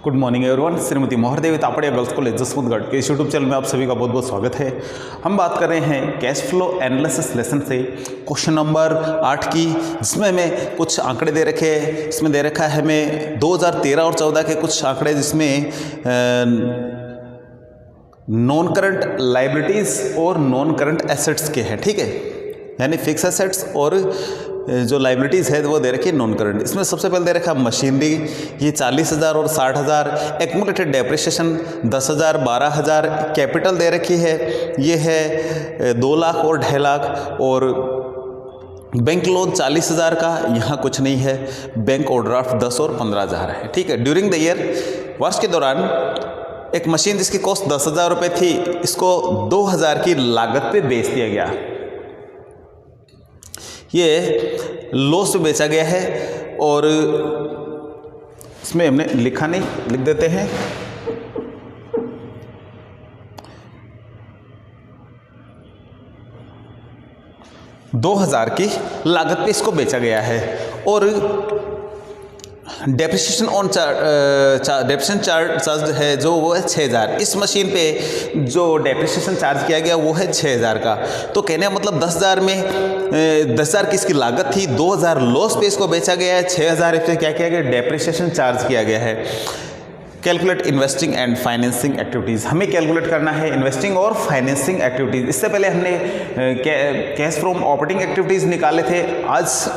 Good morning everyone. Shrimati Mohardevi Tapadia girls college Jaswantgarh के इस YouTube channel में आप सभी का बहुत बहुत स्वागत है। हम बात कर रहे हैं कैश फ्लो एनालिसिस लेसन से क्वेश्चन नंबर 8 की, जिसमें हमें कुछ आंकड़े दे रखे हैं। इसमें दे रखा है हमें 2013 और 14 के कुछ आंकड़े, जिसमें नॉन करंट लाइबिलिटीज़ और नॉन करंट एसेट्स के हैं, ठीक है, यानी फिक्स एसेट्स और जो लाइबिलिटीज़ है वो दे रखी है नॉन करंट। इसमें सबसे पहले दे रखा है मशीनरी, ये 40,000 और 60,000, एक्यूमुलेटेड डेप्रिसिएशन 10,000 12,000, कैपिटल दे रखी है ये है 2 लाख और 2.5 लाख, और बैंक लोन 40,000 का यहाँ कुछ नहीं है, बैंक ओवरड्राफ्ट 10 और 15,000 है, ठीक है। ड्यूरिंग द ईयर, वर्ष के दौरान एक मशीन जिसकी कॉस्ट 10,000 रुपये थी, इसको 2,000 की लागत पे बेच दिया गया। ये लॉस पे बेचा गया है, और इसमें हमने लिखा नहीं, लिख देते हैं। $2,000 की लागत पे इसको बेचा गया है, और डेप्रिसिएशन ऑन डेप्रिसिएशन चार्ज है जो वो है 6,000। इस मशीन पे जो डेप्रिसिएशन चार्ज किया गया वो है 6,000 का। तो कहने का मतलब 10,000 में 10,000 की इसकी लागत थी, 2,000 लॉस पे इसको बेचा गया है, 6,000 इसमें क्या किया गया, डेप्रिसिएशन चार्ज किया गया है। Calculate investing and financing activities, हमें कैलकुलेट करना है इन्वेस्टिंग और फाइनेंसिंग एक्टिविटीज़। इससे पहले हमने कैश फ्रॉम ऑपरेटिंग एक्टिविटीज़ निकाले थे। आज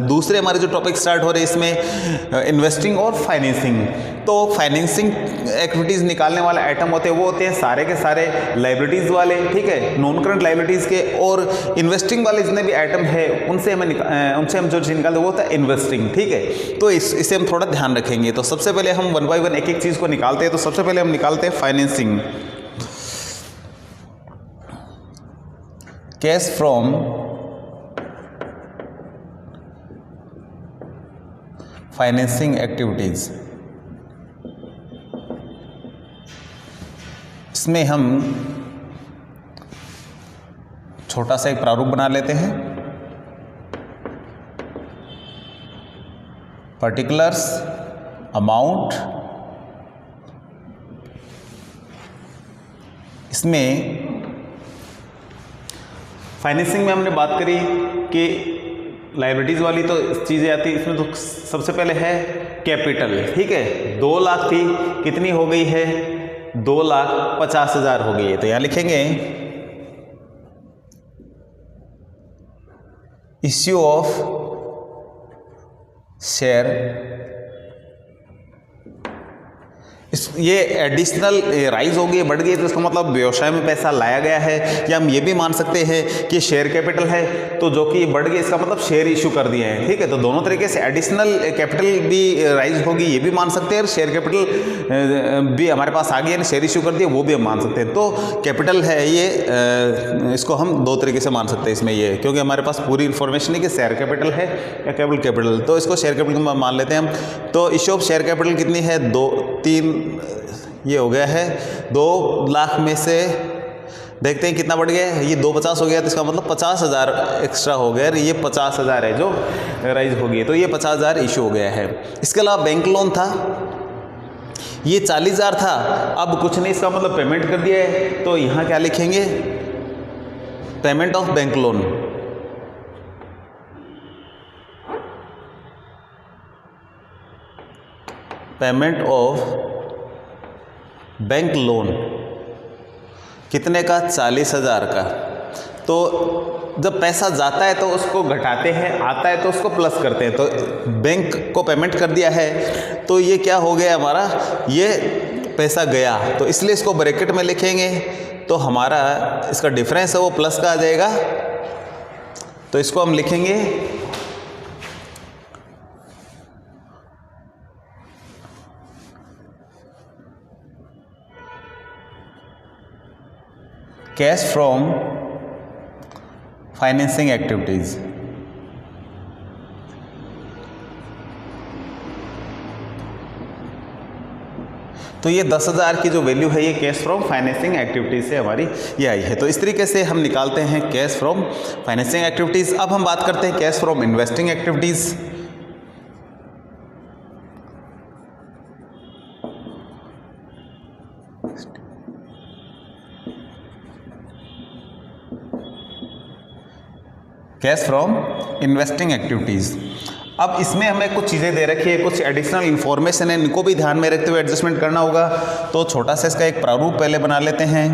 दूसरे हमारे जो टॉपिक स्टार्ट हो रहे हैं इसमें इन्वेस्टिंग और फाइनेंसिंग। तो फाइनेंसिंग एक्टिविटीज़ निकालने वाले आइटम होते हैं वो होते हैं सारे के सारे लाइबिलिटीज़ वाले, ठीक है, नॉन करंट लाइबिलिटीज़ के, और इन्वेस्टिंग वाले जितने भी आइटम है उनसे हम जो चीज़ निकालते हैं वो होता है इन्वेस्टिंग, ठीक है। तो इसे हम थोड़ा ध्यान रखेंगे। तो सबसे पहले हम 1 बाय 1 एक एक चीज़ को निकालते हैं। तो सबसे पहले हम निकालते हैं financing. Cash from financing activities, इसमें हम छोटा सा एक प्रारूप बना लेते हैं। पर्टिकुलर्स, अमाउंट, इसमें फाइनेंसिंग में हमने बात करी कि लाइबिलिटीज़ वाली तो चीज़ें आती है। इसमें तो सबसे पहले है कैपिटल, ठीक है, 2 लाख थी, कितनी हो गई है, 2,50,000 हो गई है। तो यहाँ लिखेंगे इश्यू ऑफ शेयर। ये एडिशनल राइज हो गई, बढ़ गई, तो इसका मतलब व्यवसाय में पैसा लाया गया है। या हम ये भी मान सकते हैं कि शेयर कैपिटल है तो जो कि बढ़ गई, इसका मतलब शेयर इशू कर दिए हैं, ठीक है। तो दोनों तरीके से एडिशनल कैपिटल भी राइज होगी, ये भी मान सकते हैं, और शेयर कैपिटल भी हमारे पास आ गया, शेयर इशू कर दिया, वो भी हम मान सकते हैं। तो कैपिटल है ये, इसको हम 2 तरीके से मान सकते हैं इसमें, ये क्योंकि हमारे पास पूरी इन्फॉर्मेशन है कि शेयर कैपिटल है या केवल कैपिटल, तो इसको शेयर कैपिटल मान लेते हैं हम। तो इश्यू ऑफ शेयर कैपिटल कितनी है, 3 ये हो गया है। 2 लाख में से देखते हैं कितना बढ़ गया है, ये 250 हो गया, तो इसका मतलब 50,000 एक्स्ट्रा हो गया, ये 50,000 है जो राइज हो गई, तो ये 50,000 इशू हो गया है। इसके अलावा बैंक लोन था, ये 40,000 था, अब कुछ नहीं, इसका मतलब पेमेंट कर दिया है। तो यहाँ क्या लिखेंगे, payment of bank loan. Payment of bank loan कितने का, 40,000 का। तो जब पैसा जाता है तो उसको घटाते हैं, आता है तो उसको प्लस करते हैं। तो बैंक को पेमेंट कर दिया है, तो ये क्या हो गया हमारा, ये पैसा गया, तो इसलिए इसको ब्रैकेट में लिखेंगे। तो हमारा इसका डिफरेंस है वो प्लस का आ जाएगा, तो इसको हम लिखेंगे कैश फ्रॉम फाइनेंसिंग एक्टिविटीज़। तो ये 10,000 की जो वैल्यू है ये कैश फ्रॉम फाइनेंसिंग एक्टिविटीज से हमारी ये आई है। तो इस तरीके से हम निकालते हैं कैश फ्रॉम फाइनेंसिंग एक्टिविटीज़। अब हम बात करते हैं cash from investing activities. Cash from investing activities. अब इसमें हमें कुछ चीज़ें दे रखी है, कुछ एडिशनल इन्फॉर्मेशन है, इनको भी ध्यान में रखते हुए एडजस्टमेंट करना होगा। तो छोटा सा इसका एक प्रारूप पहले बना लेते हैं।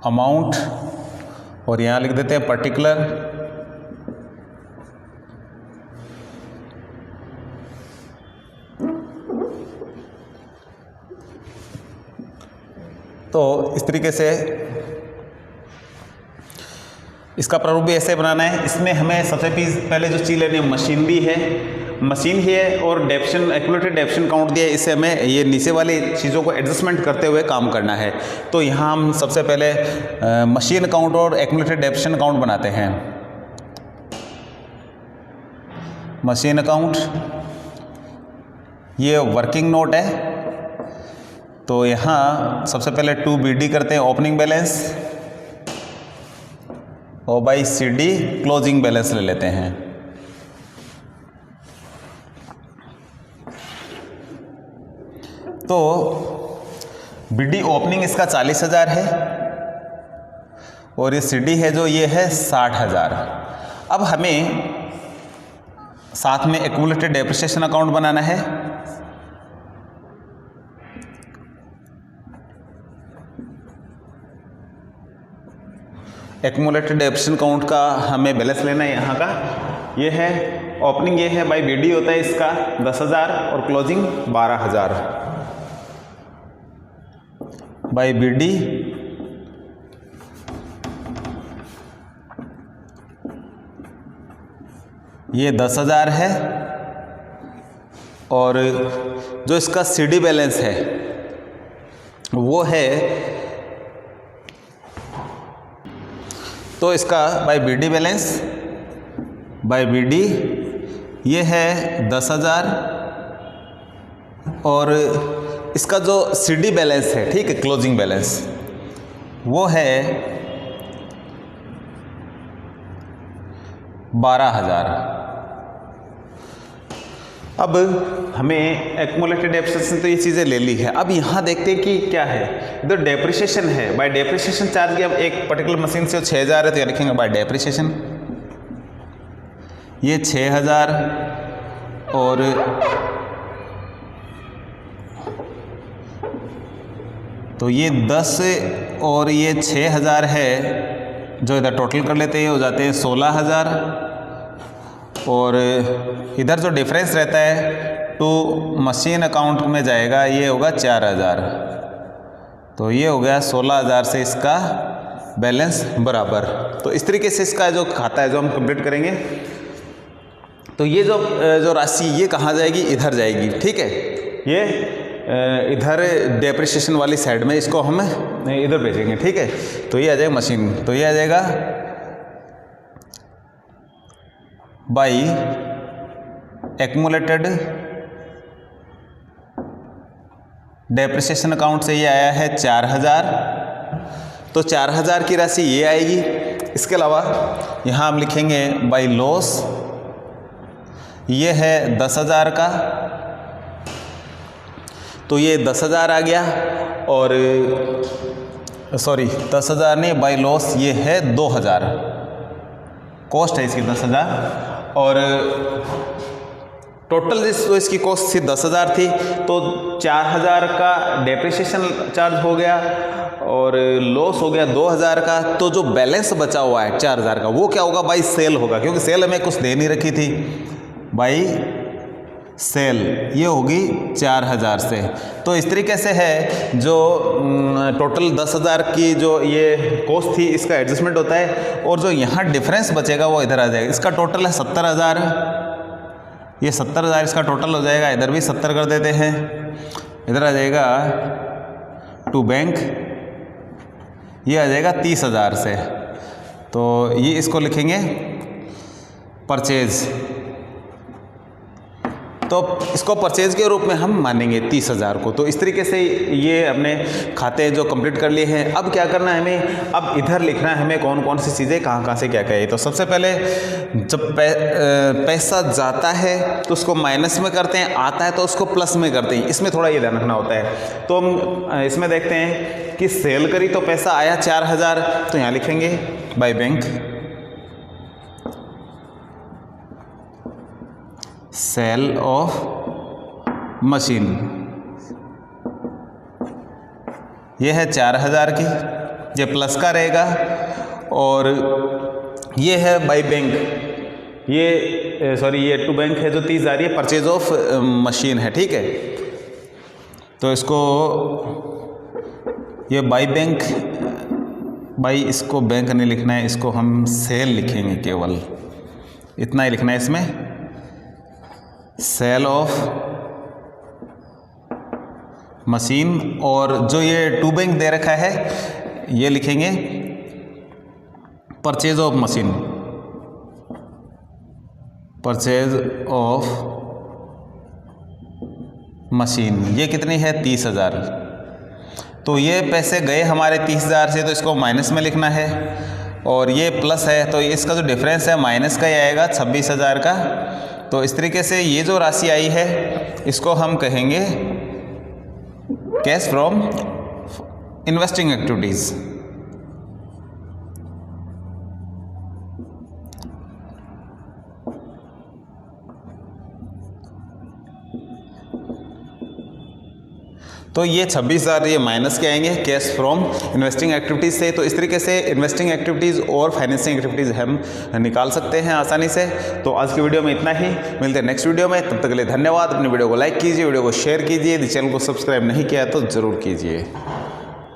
अमाउंट और यहाँ लिख देते हैं पर्टिकुलर। तो इस तरीके से इसका प्रारूप भी ऐसे बनाना है। इसमें हमें सबसे पहले जो चीज़ लेनी है मशीनरी है, मशीन ही है, और डेप्शन एक्यूमुलेटेड डेप्शन काउंट दिया है। इससे हमें ये नीचे वाली चीज़ों को एडजस्टमेंट करते हुए काम करना है। तो यहाँ हम सबसे पहले मशीन काउंट और एक्यूमुलेटेड डेप्शन काउंट बनाते हैं। मशीन अकाउंट, ये वर्किंग नोट है। तो यहाँ सबसे पहले 2BD करते हैं ओपनिंग बैलेंस, और बाई CD क्लोजिंग बैलेंस ले लेते हैं। तो BD ओपनिंग इसका 40,000 है, और ये CD है जो ये है 60,000। अब हमें साथ में एक्यूमुलेटेड डेप्रिसिएशन अकाउंट बनाना है। एक्यूमुलेटेड डेप्रिसिएशन अकाउंट का हमें बैलेंस लेना है। यहाँ का ये है ओपनिंग, ये है बाई BD होता है इसका 10,000, और क्लोजिंग 12,000 बाई BD। ये 10,000 है, और जो इसका CD बैलेंस है वो है, तो इसका by BD balance by BD ये है 10,000, और इसका जो CD बैलेंस है, ठीक है, क्लोजिंग बैलेंस, वो है 12,000। अब हमें एक्यूमुलेटेड डेप्रिसिएशन तो ये चीज़ें ले ली है। अब यहाँ देखते हैं कि क्या है, इधर डेप्रिसिएशन है, बाय डेप्रिसिएशन चार्ज किया। अब एक पर्टिकुलर मशीन से 6,000 है, तो ये लिखेंगे बाय डेप्रिसिएशन, ये 6,000, और तो ये 10 और ये 6,000 है, जो इधर टोटल कर लेते हैं हो जाते हैं 16,000, और इधर जो डिफरेंस रहता है टू मशीन अकाउंट में जाएगा, ये होगा 4,000। तो ये हो गया 16,000 से इसका बैलेंस बराबर। तो इस तरीके से इसका जो खाता है जो हम कंप्लीट करेंगे। तो ये जो राशि ये कहाँ जाएगी, इधर जाएगी, ठीक है। ये इधर डेप्रिसिएशन वाली साइड में इसको हम इधर भेजेंगे, ठीक है। तो ये आ जाएगा मशीन, तो ये आ जाएगा बाई एक्यूमुलेटेड डेप्रिसिएशन अकाउंट से ये आया है 4,000, तो 4,000 की राशि ये आएगी। इसके अलावा यहाँ हम लिखेंगे बाई लॉस, ये है 10,000 का, तो ये 10,000 आ गया, और सॉरी 10,000 नहीं, बाई लॉस ये है 2,000, कॉस्ट है इसकी 10,000, और टोटल इसकी कॉस्ट थी 10,000 थी, तो 4,000 का डेप्रिसिएशन चार्ज हो गया, और लॉस हो गया 2,000 का। तो जो बैलेंस बचा हुआ है 4,000 का, वो क्या होगा, बाई सेल होगा, क्योंकि सेल हमें कुछ दे नहीं रखी थी। बाई सेल ये होगी 4,000 से। तो इस तरीके से है जो टोटल 10,000 की जो ये कॉस्ट थी, इसका एडजस्टमेंट होता है, और जो यहाँ डिफरेंस बचेगा वो इधर आ जाएगा। इसका टोटल है 70,000, ये 70,000 इसका टोटल हो जाएगा। इधर भी 70 कर देते हैं, इधर आ जाएगा टू बैंक, ये आ जाएगा 30,000 से। तो ये इसको लिखेंगे परचेज, तो इसको परचेज के रूप में हम मानेंगे 30,000 को। तो इस तरीके से ये अपने खाते जो कंप्लीट कर लिए हैं। अब क्या करना है हमें, अब इधर लिखना है हमें कौन कौन सी चीज़ें कहाँ से क्या क्या है। तो सबसे पहले जब पैसा जाता है तो उसको माइनस में करते हैं, आता है तो उसको प्लस में करते हैं। इसमें थोड़ा ये ध्यान रखना होता है। तो हम इसमें देखते हैं कि सेल करी तो पैसा आया 4,000, तो यहाँ लिखेंगे by bank sale of machine, ये है 4,000 की, ये प्लस का रहेगा। और ये है बाय बैंक, ये टू बैंक है जो 30,000, ये परचेज ऑफ मशीन है, ठीक है। तो इसको ये बाय बैंक, बाई इसको बैंक नहीं लिखना है, इसको हम सेल लिखेंगे, केवल इतना ही लिखना है इसमें, सेल ऑफ मशीन। और जो ये टू बैंक दे रखा है ये लिखेंगे purchase of machine, purchase of machine. ये कितनी है 30,000। तो ये पैसे गए हमारे 30,000 से, तो इसको माइनस में लिखना है। और ये प्लस है तो इसका जो डिफरेंस है माइनस का ही आएगा 26,000 का। तो इस तरीके से ये जो राशि आई है इसको हम कहेंगे कैश फ्रॉम इन्वेस्टिंग एक्टिविटीज़। तो ये 26,000 ये माइनस के आएंगे कैश फ्रॉम इन्वेस्टिंग एक्टिविटीज़ से। तो इस तरीके से इन्वेस्टिंग एक्टिविटीज़ और फाइनेंसिंग एक्टिविटीज़ हम निकाल सकते हैं आसानी से। तो आज की वीडियो में इतना ही, मिलते हैं नेक्स्ट वीडियो में। तब तक के लिए धन्यवाद। अपनी वीडियो को लाइक कीजिए, वीडियो को शेयर कीजिए, यदि चैनल को सब्सक्राइब नहीं किया तो ज़रूर कीजिए।